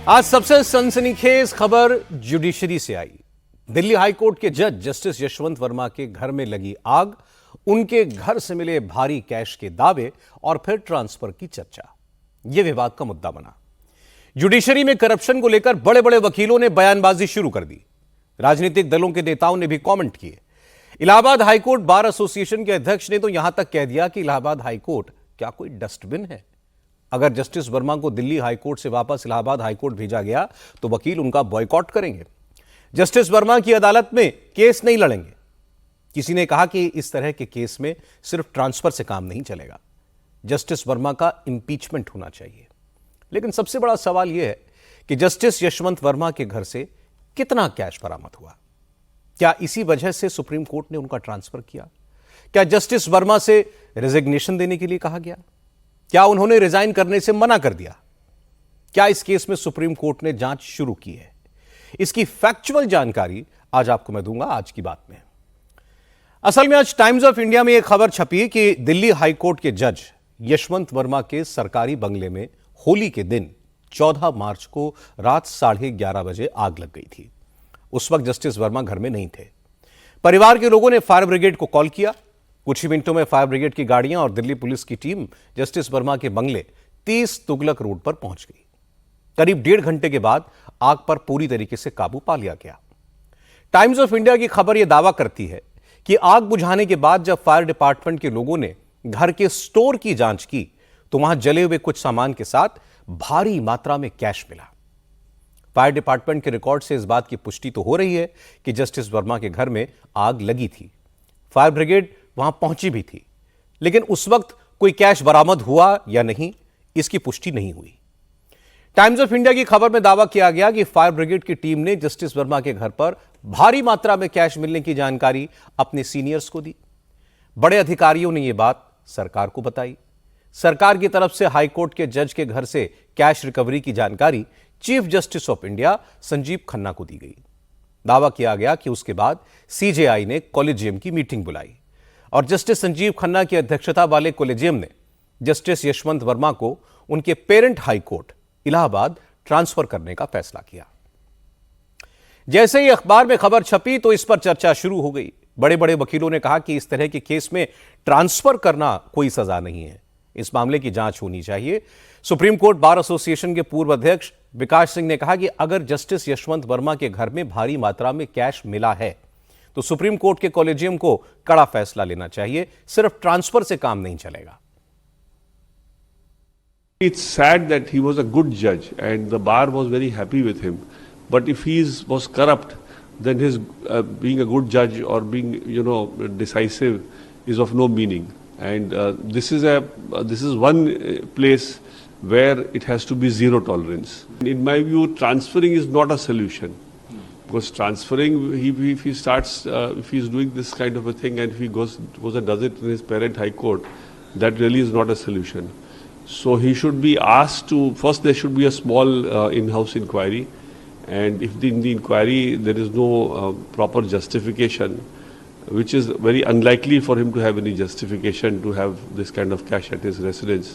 आज सबसे सनसनीखेज खबर जुडिशरी से आई। दिल्ली हाईकोर्ट के जज जस्टिस यशवंत वर्मा के घर में लगी आग, उनके घर से मिले भारी कैश के दावे और फिर ट्रांसफर की चर्चा, यह विवाद का मुद्दा बना। जुडिशरी में करप्शन को लेकर बड़े बड़े वकीलों ने बयानबाजी शुरू कर दी। राजनीतिक दलों के नेताओं ने भी कमेंट किए। इलाहाबाद हाईकोर्ट बार एसोसिएशन के अध्यक्ष ने तो यहां तक कह दिया कि इलाहाबाद हाईकोर्ट क्या कोई डस्टबिन है? अगर जस्टिस वर्मा को दिल्ली हाईकोर्ट से वापस इलाहाबाद हाईकोर्ट भेजा गया तो वकील उनका बॉयकॉट करेंगे। जस्टिस वर्मा की अदालत में केस नहीं लड़ेंगे। किसी ने कहा कि इस तरह के केस में सिर्फ ट्रांसफर से काम नहीं चलेगा, जस्टिस वर्मा का इंपीचमेंट होना चाहिए। लेकिन सबसे बड़ा सवाल यह है कि जस्टिस यशवंत वर्मा के घर से कितना कैश बरामद हुआ? क्या इसी वजह से सुप्रीम कोर्ट ने उनका ट्रांसफर किया? क्या जस्टिस वर्मा से रिजिग्नेशन देने के लिए कहा गया? क्या उन्होंने रिजाइन करने से मना कर दिया? क्या इस केस में सुप्रीम कोर्ट ने जांच शुरू की है? इसकी फैक्चुअल जानकारी आज आपको मैं दूंगा आज की बात में। असल में आज टाइम्स ऑफ इंडिया में यह खबर छपी कि दिल्ली हाईकोर्ट के जज यशवंत वर्मा के सरकारी बंगले में होली के दिन 14 मार्च को रात 11:30 बजे आग लग गई थी। उस वक्त जस्टिस वर्मा घर में नहीं थे। परिवार के लोगों ने फायर ब्रिगेड को कॉल किया। कुछ ही मिनटों में फायर ब्रिगेड की गाड़ियां और दिल्ली पुलिस की टीम जस्टिस वर्मा के बंगले 30 तुगलक रोड पर पहुंच गई। करीब 1.5 घंटे के बाद आग पर पूरी तरीके से काबू पा लिया गया। टाइम्स ऑफ इंडिया की खबर यह दावा करती है कि आग बुझाने के बाद जब फायर डिपार्टमेंट के लोगों ने घर के स्टोर की जांच की तो वहां जले हुए कुछ सामान के साथ भारी मात्रा में कैश मिला। फायर डिपार्टमेंट के रिकॉर्ड से इस बात की पुष्टि तो हो रही है कि जस्टिस वर्मा के घर में आग लगी थी। फायर ब्रिगेड वहां पहुंची भी थी, लेकिन उस वक्त कोई कैश बरामद हुआ या नहीं, इसकी पुष्टि नहीं हुई। टाइम्स ऑफ इंडिया की खबर में दावा किया गया कि फायर ब्रिगेड की टीम ने जस्टिस वर्मा के घर पर भारी मात्रा में कैश मिलने की जानकारी अपने सीनियर्स को दी। बड़े अधिकारियों ने यह बात सरकार को बताई। सरकार की तरफ से हाईकोर्ट के जज के घर से कैश रिकवरी की जानकारी chief justice of India Sanjeev Khanna को दी गई। दावा किया गया कि उसके बाद सीजेआई ने कॉलेजियम की मीटिंग बुलाई और जस्टिस संजीव खन्ना की अध्यक्षता वाले कॉलेजियम ने जस्टिस यशवंत वर्मा को उनके पेरेंट हाईकोर्ट इलाहाबाद ट्रांसफर करने का फैसला किया। जैसे ही अखबार में खबर छपी तो इस पर चर्चा शुरू हो गई। बड़े बड़े वकीलों ने कहा कि इस तरह के केस में ट्रांसफर करना कोई सजा नहीं है, इस मामले की जांच होनी चाहिए। सुप्रीम कोर्ट बार एसोसिएशन के पूर्व अध्यक्ष विकास सिंह ने कहा कि अगर जस्टिस यशवंत वर्मा के घर में भारी मात्रा में कैश मिला है तो सुप्रीम कोर्ट के कॉलेजियम को कड़ा फैसला लेना चाहिए, सिर्फ ट्रांसफर से काम नहीं चलेगा। It's sad that he was a good judge and the bar was very happy with him. But if he was corrupt, then his being a good judge or being, decisive is of no meaning. And this is one place where it has to be zero tolerance. In my view, transferring is not a solution. Because transferring, if he starts, if he's doing this kind of a thing and if he goes and does it in his parent high court, that really is not a solution. So he should be asked to, first there should be a small in-house inquiry, and if in the inquiry there is no proper justification, which is very unlikely for him to have any justification to have this kind of cash at his residence,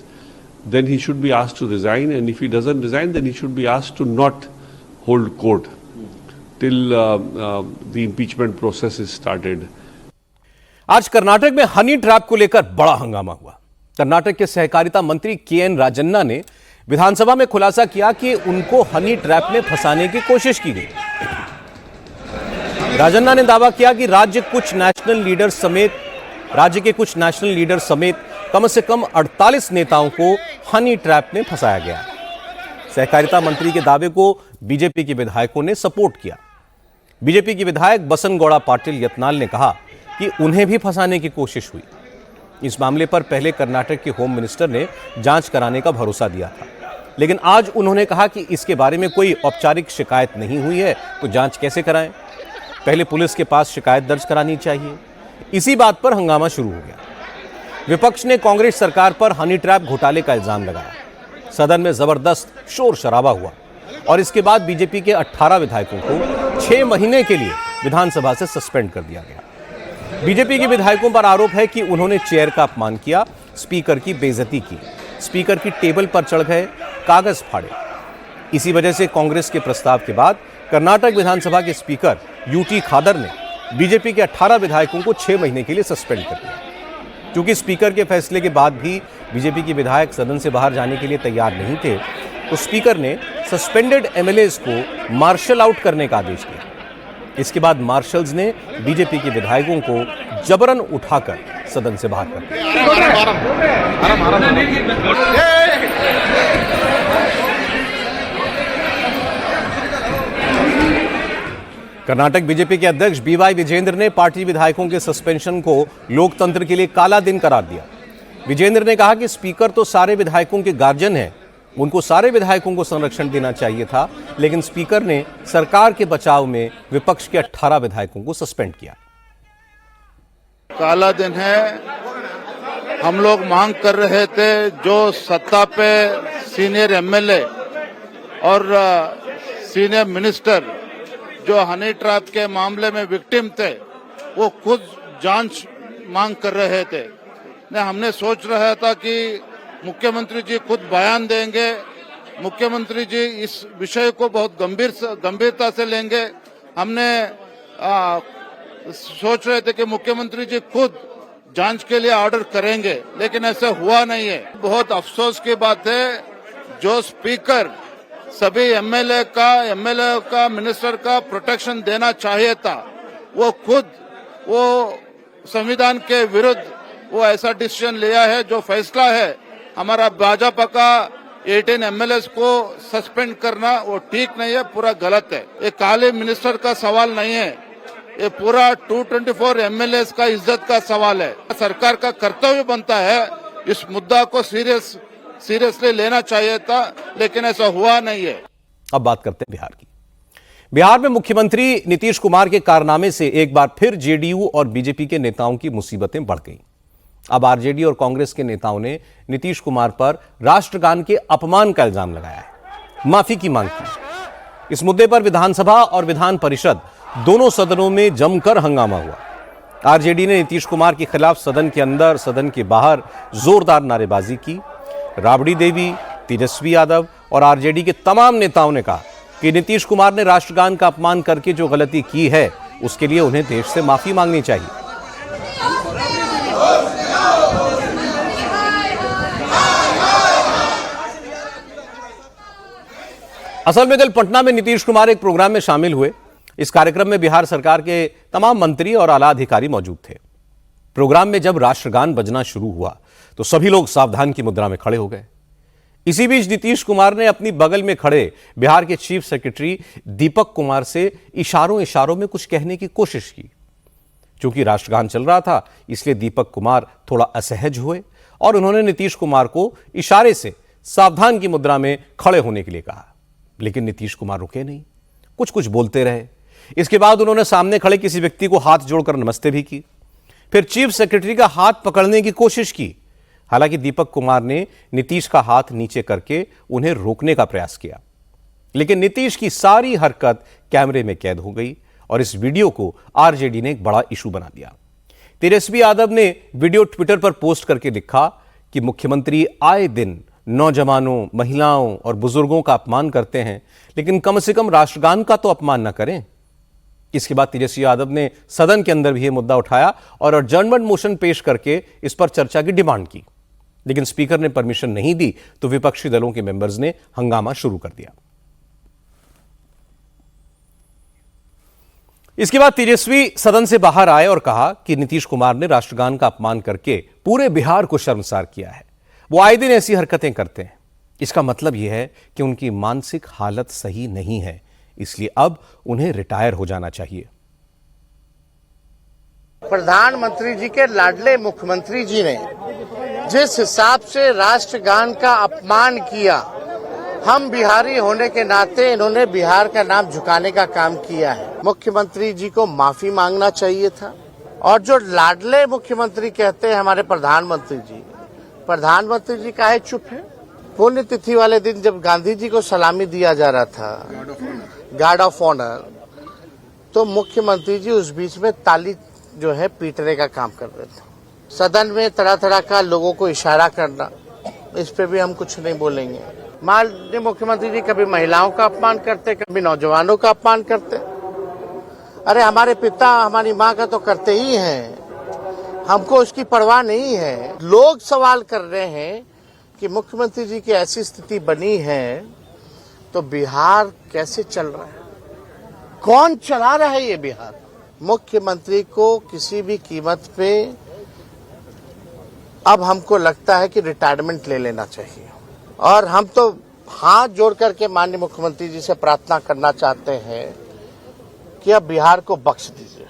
then he should be asked to resign, and if he doesn't resign, then he should be asked to not hold court till the impeachment process is started. आज कर्नाटक में honey trap को लेकर बड़ा हंगामा हुआ। कर्नाटक के सहकारिता मंत्री के.एन. राजन्ना ने विधानसभा में खुलासा किया कि उनको हनी ट्रैप में फंसाने की कोशिश की गई। राजन्ना ने दावा किया कि राज्य के कुछ नेशनल लीडर समेत कम से कम 48 नेताओं को हनी ट्रैप में फंसाया गया। सहकारिता मंत्री के दावे को बीजेपी के विधायकों ने सपोर्ट किया। बीजेपी के विधायक बसनगौड़ा पाटिल यत्नाल ने कहा कि उन्हें भी फंसाने की कोशिश हुई। इस मामले पर पहले कर्नाटक के होम मिनिस्टर ने जांच कराने का भरोसा दिया था, लेकिन आज उन्होंने कहा कि इसके बारे में कोई औपचारिक शिकायत नहीं हुई है तो जांच कैसे कराएं? पहले पुलिस के पास शिकायत दर्ज करानी चाहिए। इसी बात पर हंगामा शुरू हो गया। विपक्ष ने कांग्रेस सरकार पर हनी ट्रैप घोटाले का इल्जाम लगाया। सदन में जबरदस्त शोर शराबा हुआ और इसके बाद बीजेपी के 18 विधायकों को 6 महीने के लिए विधानसभा से सस्पेंड कर दिया गया। बीजेपी के विधायकों पर आरोप है कि उन्होंने चेयर का अपमान किया, स्पीकर की बेइज्जती की, स्पीकर की टेबल पर चढ़ गए, कागज फाड़े। इसी वजह से कांग्रेस के प्रस्ताव के बाद कर्नाटक विधानसभा के स्पीकर यूटी खादर ने बीजेपी के 18 विधायकों को 6 महीने के लिए सस्पेंड कर दिया। क्योंकि स्पीकर के फैसले के बाद भी बीजेपी के विधायक सदन से बाहर जाने के लिए तैयार नहीं थे, तो स्पीकर ने सस्पेंडेड एमएलएज को मार्शल आउट करने का आदेश दिया। इसके बाद मार्शल्स ने बीजेपी के विधायकों को जबरन उठाकर सदन से बाहर कर दिया। कर्नाटक बीजेपी के अध्यक्ष बीवाई विजेंद्र ने पार्टी विधायकों के सस्पेंशन को लोकतंत्र के लिए काला दिन करार दिया। विजेंद्र ने कहा कि स्पीकर तो सारे विधायकों के गार्जियन हैं, उनको सारे विधायकों को संरक्षण देना चाहिए था, लेकिन स्पीकर ने सरकार के बचाव में विपक्ष के 18 विधायकों को सस्पेंड किया। काला दिन है। हम लोग मांग कर रहे थे जो सत्ता पे सीनियर एमएलए और सीनियर मिनिस्टर जो हनी ट्रैप के मामले में विक्टिम थे, वो खुद जांच मांग कर रहे थे। हमने सोच रहा था कि मुख्यमंत्री जी खुद बयान देंगे, मुख्यमंत्री जी इस विषय को बहुत गंभीरता से लेंगे। हमने सोच रहे थे कि मुख्यमंत्री जी खुद जांच के लिए ऑर्डर करेंगे, लेकिन ऐसा हुआ नहीं है। बहुत अफसोस की बात है, जो स्पीकर सभी एमएलए का मिनिस्टर का प्रोटेक्शन देना चाहिए था, वो खुद वो संविधान के विरुद्ध वो ऐसा डिसीजन लिया है। जो फैसला है हमारा भाजपा का 18 एमएलए को सस्पेंड करना, वो ठीक नहीं है, पूरा गलत है। ये काले मिनिस्टर का सवाल नहीं है, ये पूरा 224 एमएलए का इज्जत का सवाल है। सरकार का कर्तव्य बनता है इस मुद्दा को सीरियसली लेना चाहिए था, लेकिन ऐसा हुआ नहीं है। अब बात करते हैं बिहार की। बिहार में मुख्यमंत्री नीतीश कुमार के कारनामे से एक बार फिर जेडीयू और बीजेपी के नेताओं की मुसीबतें बढ़ गईं। अब आरजेडी और कांग्रेस के नेताओं ने नीतीश कुमार पर राष्ट्रगान के अपमान का इल्जाम लगाया है, माफी की मांग की। इस मुद्दे पर विधानसभा और विधान परिषद दोनों सदनों में जमकर हंगामा हुआ। आरजेडी ने नीतीश कुमार के खिलाफ सदन के अंदर, सदन के बाहर जोरदार नारेबाजी की। राबड़ी देवी, तेजस्वी यादव और आरजेडी के तमाम नेताओं ने कहा कि नीतीश कुमार ने राष्ट्रगान का अपमान करके जो गलती की है, उसके लिए उन्हें देश से माफी मांगनी चाहिए। असल में कल पटना में नीतीश कुमार एक प्रोग्राम में शामिल हुए। इस कार्यक्रम में बिहार सरकार के तमाम मंत्री और आला अधिकारी मौजूद थे। प्रोग्राम में जब राष्ट्रगान बजना शुरू हुआ तो सभी लोग सावधान की मुद्रा में खड़े हो गए। इसी बीच नीतीश कुमार ने अपनी बगल में खड़े बिहार के चीफ सेक्रेटरी दीपक कुमार से इशारों में कुछ कहने की कोशिश की। चूंकि राष्ट्रगान चल रहा था, इसलिए दीपक कुमार थोड़ा असहज हुए और उन्होंने नीतीश कुमार को इशारे से सावधान की मुद्रा में खड़े होने के लिए कहा। लेकिन नीतीश कुमार रुके नहीं, कुछ बोलते रहे। इसके बाद उन्होंने सामने खड़े किसी व्यक्ति को हाथ जोड़कर नमस्ते भी की। फिर चीफ सेक्रेटरी का हाथ पकड़ने की कोशिश की। हालांकि दीपक कुमार ने नीतीश का हाथ नीचे करके उन्हें रोकने का प्रयास किया, लेकिन नीतीश की सारी हरकत कैमरे में कैद हो गई और इस वीडियो को आरजेडी ने एक बड़ा इशू बना दिया। तेजस्वी यादव ने वीडियो ट्विटर पर पोस्ट करके लिखा कि मुख्यमंत्री आए दिन नौजवानों, महिलाओं और बुजुर्गों का अपमान करते हैं, लेकिन कम से कम राष्ट्रगान का तो अपमान न करें। इसके बाद तेजस्वी यादव ने सदन के अंदर भी यह मुद्दा उठाया और एडजर्नमेंट मोशन पेश करके इस पर चर्चा की डिमांड की, लेकिन स्पीकर ने परमिशन नहीं दी तो विपक्षी दलों के मेंबर्स ने हंगामा शुरू कर दिया। इसके बाद तेजस्वी सदन से बाहर आए और कहा कि नीतीश कुमार ने राष्ट्रगान का अपमान करके पूरे बिहार को शर्मसार किया है। वो आए दिन ऐसी हरकतें करते हैं। इसका मतलब यह है कि उनकी मानसिक हालत सही नहीं है, इसलिए अब उन्हें रिटायर हो जाना चाहिए। प्रधानमंत्री जी के लाडले मुख्यमंत्री जी ने जिस हिसाब से राष्ट्रगान का अपमान किया, हम बिहारी होने के नाते इन्होंने बिहार का नाम झुकाने का काम किया है। मुख्यमंत्री जी को माफी मांगना चाहिए था। और जो लाडले मुख्यमंत्री कहते हैं हमारे प्रधानमंत्री जी काहे चुप है? पुण्यतिथि वाले दिन जब गांधी जी को सलामी दिया जा रहा था, गार्ड ऑफ ऑनर, तो मुख्यमंत्री जी उस बीच में ताली जो है पीटने का काम कर रहे थे। सदन में तरह तरह का लोगों को इशारा करना, इस पे भी हम कुछ नहीं बोलेंगे। माननीय मुख्यमंत्री जी कभी महिलाओं का अपमान करते, कभी नौजवानों का अपमान करते। अरे हमारे पिता हमारी माँ का तो करते ही हैं, हमको उसकी परवाह नहीं है। लोग सवाल कर रहे हैं कि मुख्यमंत्री जी की ऐसी स्थिति बनी है तो बिहार कैसे चल रहा है, कौन चला रहा है ये बिहार। मुख्यमंत्री को किसी भी कीमत पे अब हमको लगता है कि रिटायरमेंट ले लेना चाहिए, और हम तो हाथ जोड़ करके माननीय मुख्यमंत्री जी से प्रार्थना करना चाहते हैं कि अब बिहार को बख्श दीजिए।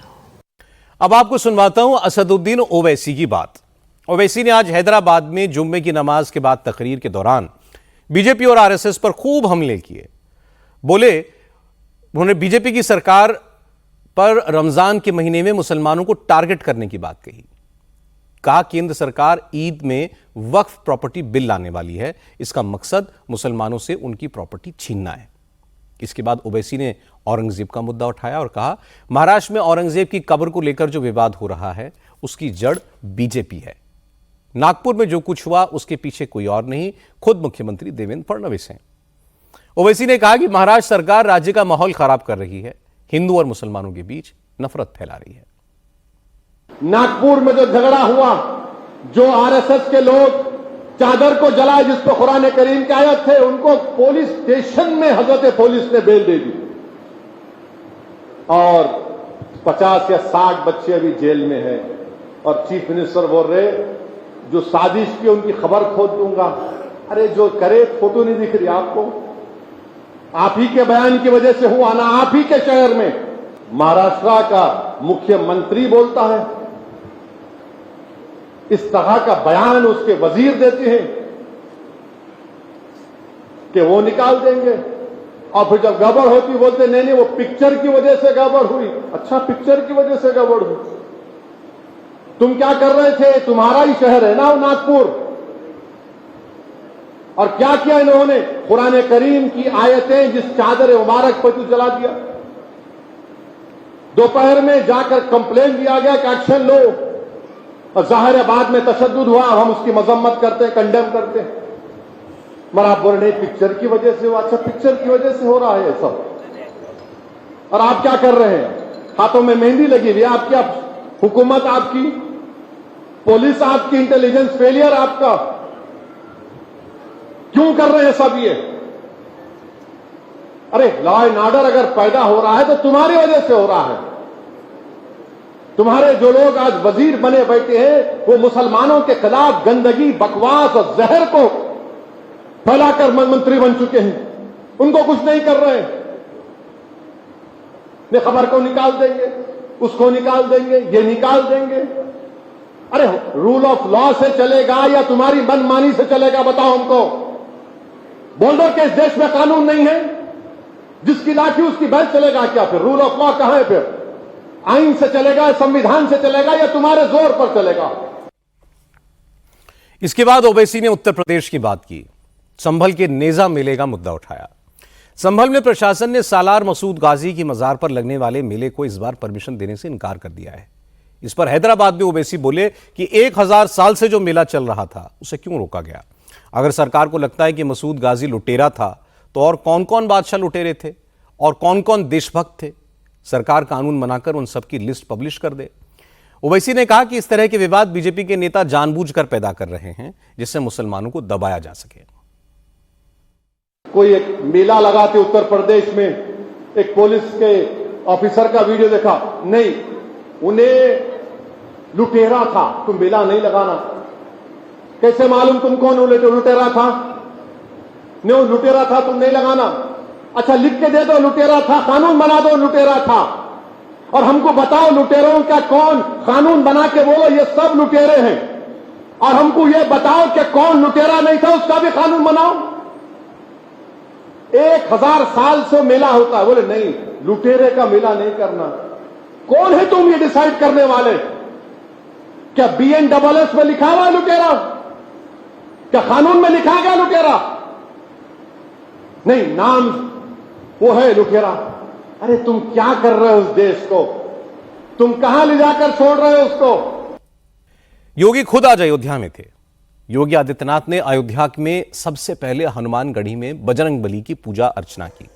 अब आपको सुनवाता हूं असदुद्दीन ओवैसी की बात। ओवैसी ने आज हैदराबाद में जुम्मे की नमाज के बाद तकरीर के दौरान बीजेपी और आरएसएस पर खूब हमले किए। बोले उन्होंने बीजेपी की सरकार पर रमजान के महीने में मुसलमानों को टारगेट करने की बात कही। कहा केंद्र सरकार ईद में वक्फ प्रॉपर्टी बिल लाने वाली है, इसका मकसद मुसलमानों से उनकी प्रॉपर्टी छीनना है। इसके बाद ओवैसी ने औरंगजेब का मुद्दा उठाया और कहा महाराष्ट्र में औरंगजेब की कब्र को लेकर जो विवाद हो रहा है उसकी जड़ बीजेपी है। नागपुर में जो कुछ हुआ उसके पीछे कोई और नहीं, खुद मुख्यमंत्री देवेंद्र फडणवीस हैं। ओवैसी ने कहा कि महाराष्ट्र सरकार राज्य का माहौल खराब कर रही है, हिंदू और मुसलमानों के बीच नफरत फैला रही है। नागपुर में जो झगड़ा हुआ, जो आरएसएस के लोग चादर को जलाए जिस पर कुरान करीम की आयत थे, उनको पुलिस स्टेशन में हजरत पुलिस ने बेल दे दी, और 50 या 60 बच्चे अभी जेल में हैं। और चीफ मिनिस्टर बोल रहे जो साजिश की उनकी खबर खोद दूंगा। अरे जो करे, फोटो नहीं दिख रही आपको? आप ही के बयान की वजह से हुआ ना, आप ही के शहर में महाराष्ट्र का मुख्यमंत्री बोलता है, इस तरह का बयान उसके वजीर देते हैं कि वो निकाल देंगे, और फिर जब गड़बड़ होती बोलते नहीं नहीं वो पिक्चर की वजह से गड़बड़ हुई। अच्छा, पिक्चर की वजह से गड़बड़ हुई? तुम क्या कर रहे थे? तुम्हारा ही शहर है ना वो नागपुर, और क्या किया इन्होंने? कुरान करीम की आयतें जिस चादर मुबारक पर तू जला दिया। दोपहर में जाकर कंप्लेन दिया गया कि एक्शन लो, और जाहिर है बाद में तशद्दुद हुआ, हम उसकी मजम्मत करते हैं, कंडेम करते हैं। मगर आप बोल रहे पिक्चर की वजह से हुआ। अच्छा, पिक्चर की वजह से हो रहा है सब, और आप क्या कर रहे हैं? हाथों में मेहंदी लगी हुई है आपकी, आप हुकूमत आपकी, पुलिस आपकी, इंटेलिजेंस फेलियर आपका। क्यों कर रहे हैं सब ये? अरे लॉ एंड ऑर्डर अगर पैदा हो रहा है तो तुम्हारी वजह से हो रहा है। तुम्हारे जो लोग आज वजीर बने बैठे हैं वो मुसलमानों के खिलाफ गंदगी, बकवास और जहर को फैलाकर मंत्री बन चुके हैं, उनको कुछ नहीं कर रहे हैं। ये खबर को निकाल देंगे, उसको निकाल देंगे, ये निकाल देंगे। अरे रूल ऑफ लॉ से चलेगा या तुम्हारी मनमानी से चलेगा? बताओ हमको। बोल दो कि इस देश में कानून नहीं है, जिसकी लाठी उसकी बैल चलेगा क्या? फिर रूल ऑफ लॉ कहां है? फिर आइन से चलेगा, संविधान से चलेगा, या तुम्हारे जोर पर चलेगा? इसके बाद ओवैसी ने उत्तर प्रदेश की बात की। संभल के नेजा मेले का मुद्दा उठाया। संभल में प्रशासन ने सालार मसूद गाजी की मजार पर लगने वाले मेले को इस बार परमिशन देने से इनकार कर दिया है। इस पर हैदराबाद में ओवैसी बोले कि 1000 साल से जो मेला चल रहा था उसे क्यों रोका गया? अगर सरकार को लगता है कि मसूद गाजी लुटेरा था तो और कौन कौन बादशाह लुटेरे थे और कौन कौन देशभक्त थे? सरकार कानून बनाकर उन सबकी लिस्ट पब्लिश कर दे। ओवैसी ने कहा कि इस तरह के विवाद बीजेपी के नेता जानबूझकर पैदा कर रहे हैं जिससे मुसलमानों को दबाया जा सके। कोई एक मेला लगाते उत्तर प्रदेश में, एक पुलिस के ऑफिसर का वीडियो देखा, नहीं उन्हें लुटेरा था, तुम मेला नहीं लगाना। कैसे मालूम तुम कौन लुटेरा था? नहीं लुटेरा था, तुम नहीं लगाना। अच्छा लिख के दे दो लुटेरा था, कानून बना दो लुटेरा था, और हमको बताओ लुटेरों का कौन, कानून बना के बोलो ये सब लुटेरे हैं, और हमको ये बताओ कि कौन लुटेरा नहीं था उसका भी कानून बनाओ। 1000 साल से मेला होता है, बोले नहीं लुटेरे का मेला नहीं करना। कौन है तुम ये डिसाइड करने वाले? क्या BNSS में लिखा हुआ है लुटेरा? क्या कानून में लिखा गया लुटेरा? नहीं, नाम वो है लुटेरा। अरे तुम क्या कर रहे हो उस देश को? तुम कहां ले जाकर छोड़ रहे हो उसको? योगी खुद आज अयोध्या में थे। योगी आदित्यनाथ ने अयोध्या में सबसे पहले हनुमानगढ़ी में बजरंगबली की पूजा अर्चना की।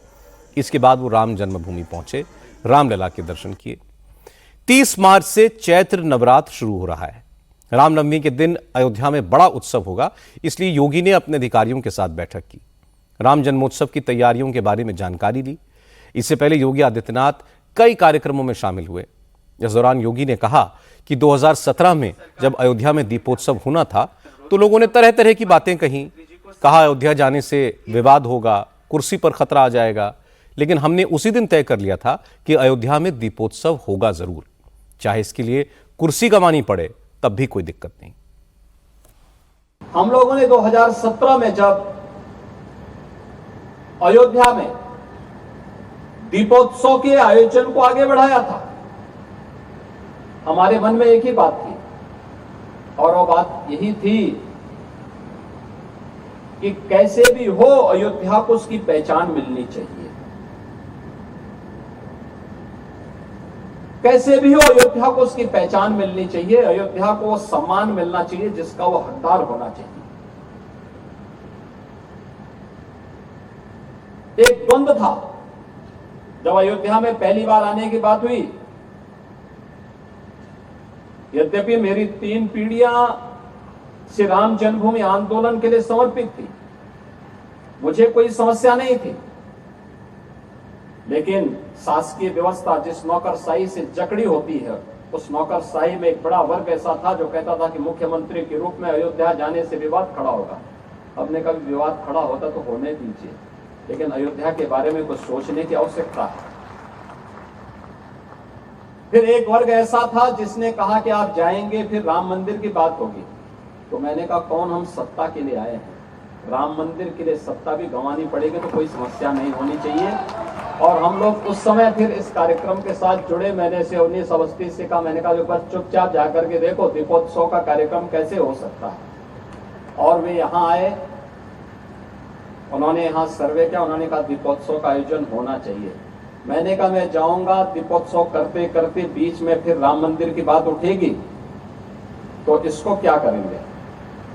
इसके बाद वो राम जन्मभूमि पहुंचे, रामलला के दर्शन किए। 30 मार्च से चैत्र नवरात्र शुरू हो रहा है। रामनवमी के दिन अयोध्या में बड़ा उत्सव होगा, इसलिए योगी ने अपने अधिकारियों के साथ बैठक की, राम जन्मोत्सव की तैयारियों के बारे में जानकारी ली। इससे पहले योगी आदित्यनाथ कई कार्यक्रमों में शामिल हुए। इस दौरान योगी ने कहा कि 2017 में जब अयोध्या में दीपोत्सव होना था तो लोगों ने तरह तरह की बातें कहीं, कहा अयोध्या जाने से विवाद होगा, कुर्सी पर खतरा आ जाएगा, लेकिन हमने उसी दिन तय कर लिया था कि अयोध्या में दीपोत्सव होगा जरूर, चाहे इसके लिए कुर्सी गंवानी पड़े तब भी कोई दिक्कत नहीं। हम लोगों ने 2017 में जब अयोध्या में दीपोत्सव के आयोजन को आगे बढ़ाया था, हमारे मन में एक ही बात थी, और वो बात यही थी कि कैसे भी हो अयोध्या को उसकी पहचान मिलनी चाहिए, कैसे भी हो अयोध्या को उसकी पहचान मिलनी चाहिए, अयोध्या को वो सम्मान मिलना चाहिए जिसका वो हकदार होना चाहिए। एक द्वंद्व था जब अयोध्या में पहली बार आने की बात हुई। यद्यपि मेरी 3 पीढ़ियां श्री राम जन्मभूमि आंदोलन के लिए समर्पित थी, मुझे कोई समस्या नहीं थी, लेकिन शासकीय व्यवस्था जिस नौकरशाही से जकड़ी होती है, उस नौकरशाही में एक बड़ा वर्ग ऐसा था जो कहता था कि मुख्यमंत्री के रूप में अयोध्या जाने से विवाद खड़ा होगा। हमने कभी विवाद खड़ा होता तो होने दीजिए, लेकिन अयोध्या के बारे में कुछ सोचने की आवश्यकता है। फिर एक वर्ग ऐसा था जिसने कहा कि आप जाएंगे फिर राम मंदिर की बात होगी। तो मैंने कहा कौन हम सत्ता के लिए आए हैं, राम मंदिर के लिए सत्ता भी गंवानी पड़ेगी तो कोई समस्या नहीं होनी चाहिए। और हम लोग उस समय फिर इस कार्यक्रम के साथ जुड़े। मैंने से 19 अवस्थी से कहा, मैंने कहा जो बस चुपचाप जाकर के देखो दीपोत्सव का कार्यक्रम कैसे हो सकता है। और वे यहाँ आए, उन्होंने यहाँ सर्वे किया, उन्होंने कहा दीपोत्सव का आयोजन होना चाहिए। मैंने कहा मैं जाऊंगा, दीपोत्सव करते करते बीच में फिर राम मंदिर की बात उठेगी तो इसको क्या करेंगे।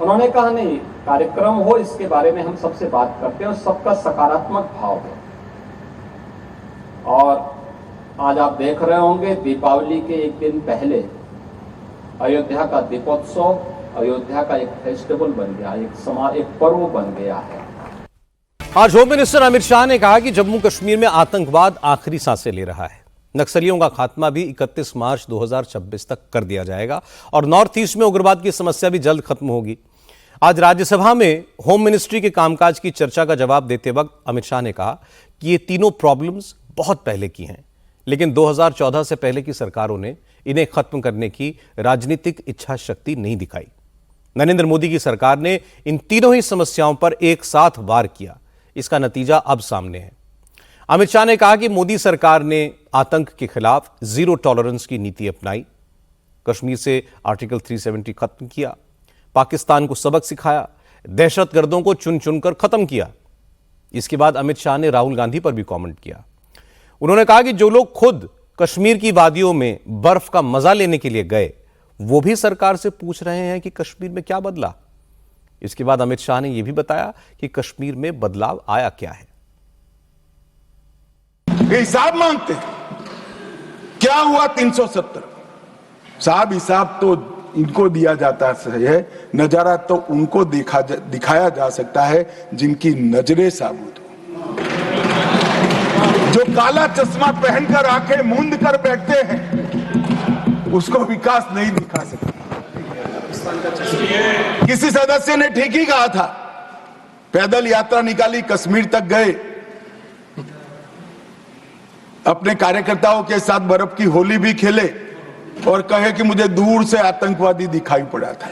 उन्होंने कहा नहीं, कार्यक्रम हो इसके बारे में हम सबसे बात करते हैं और सबका सकारात्मक भाव है। और आज आप देख रहे होंगे दीपावली के एक दिन पहले अयोध्या का दीपोत्सव अयोध्या का एक फेस्टिवल बन गया, एक पर्व बन गया है। आज होम मिनिस्टर अमित शाह ने कहा कि जम्मू कश्मीर में आतंकवाद आखिरी सांसें ले रहा है। नक्सलियों का खात्मा भी 31 मार्च 2026 तक कर दिया जाएगा और नॉर्थ ईस्ट में उग्रवाद की समस्या भी जल्द खत्म होगी। आज राज्यसभा में होम मिनिस्ट्री के कामकाज की चर्चा का जवाब देते वक्त अमित शाह ने कहा कि ये तीनों प्रॉब्लम्स बहुत पहले की हैं, लेकिन 2014 से पहले की सरकारों ने इन्हें खत्म करने की राजनीतिक इच्छा शक्ति नहीं दिखाई। नरेंद्र मोदी की सरकार ने इन तीनों ही समस्याओं पर एक साथ वार किया, इसका नतीजा अब सामने है। अमित शाह ने कहा कि मोदी सरकार ने आतंक के खिलाफ जीरो टॉलरेंस की नीति अपनाई, कश्मीर से आर्टिकल 370 खत्म किया, पाकिस्तान को सबक सिखाया, दहशतगर्दों को चुन चुनकर खत्म किया। इसके बाद अमित शाह ने राहुल गांधी पर भी कमेंट किया। उन्होंने कहा कि जो लोग खुद कश्मीर की वादियों में बर्फ का मजा लेने के लिए गए, वो भी सरकार से पूछ रहे हैं कि कश्मीर में क्या बदला। इसके बाद अमित शाह ने यह भी बताया कि कश्मीर में बदलाव आया क्या है। हिसाब मांगते हैं, क्या हुआ 370 साहब, हिसाब तो इनको दिया जाता है, नजारा तो उनको दिखाया जा सकता है जिनकी नजरें साबुत हो। जो काला चश्मा पहनकर आंखें मूंद कर बैठते हैं उसको विकास नहीं दिखा सकते। किसी सदस्य ने ठीक ही कहा था, पैदल यात्रा निकाली, कश्मीर तक गए, अपने कार्यकर्ताओं के साथ बर्फ की होली भी खेले और कहे कि मुझे दूर से आतंकवादी दिखाई पड़ा था।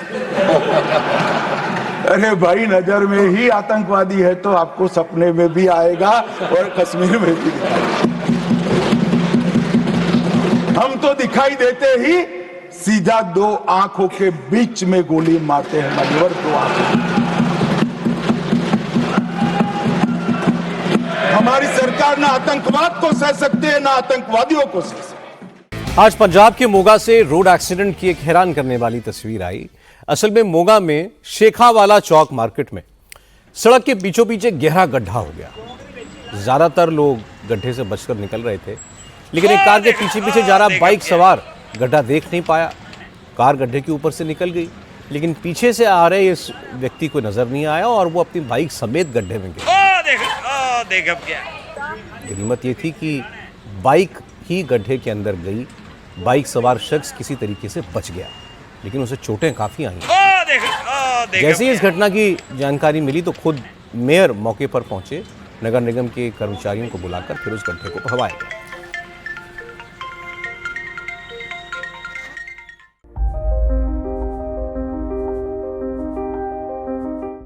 अरे भाई, नजर में ही आतंकवादी है तो आपको सपने में भी आएगा और कश्मीर में भी दिखाएगा। हम तो दिखाई देते ही सीधा 2 आंखों के बीच में गोली मारते हैं, मगर 2 आंखों। हमारी सरकार ना आतंकवाद को सह सकती है ना आतंकवादियों को सह सकती है। आज पंजाब के मोगा से रोड एक्सीडेंट की एक हैरान करने वाली तस्वीर आई। असल में मोगा में शेखावाला चौक मार्केट में सड़क के बीचों बीच एक गहरा गड्ढा हो गया। ज्यादातर लोग गड्ढे से बचकर निकल रहे थे, लेकिन एक कार के पीछे पीछे जा रहा बाइक सवार गड्ढा देख नहीं पाया। कार गड्ढे के ऊपर से निकल गई, लेकिन पीछे से आ रहे इस व्यक्ति को नजर नहीं आया और वो अपनी बाइक समेत गड्ढे में गिरा। गनीमत ये थी कि बाइक ही गड्ढे के अंदर गई। बाइक सवार शख्स किसी तरीके से बच गया, लेकिन उसे चोटें काफी आई। जैसे ही इस घटना की जानकारी मिली तो खुद मेयर मौके पर पहुंचे। नगर निगम के कर्मचारियों को बुलाकर फिर उस गड्ढे को भरवाया गया।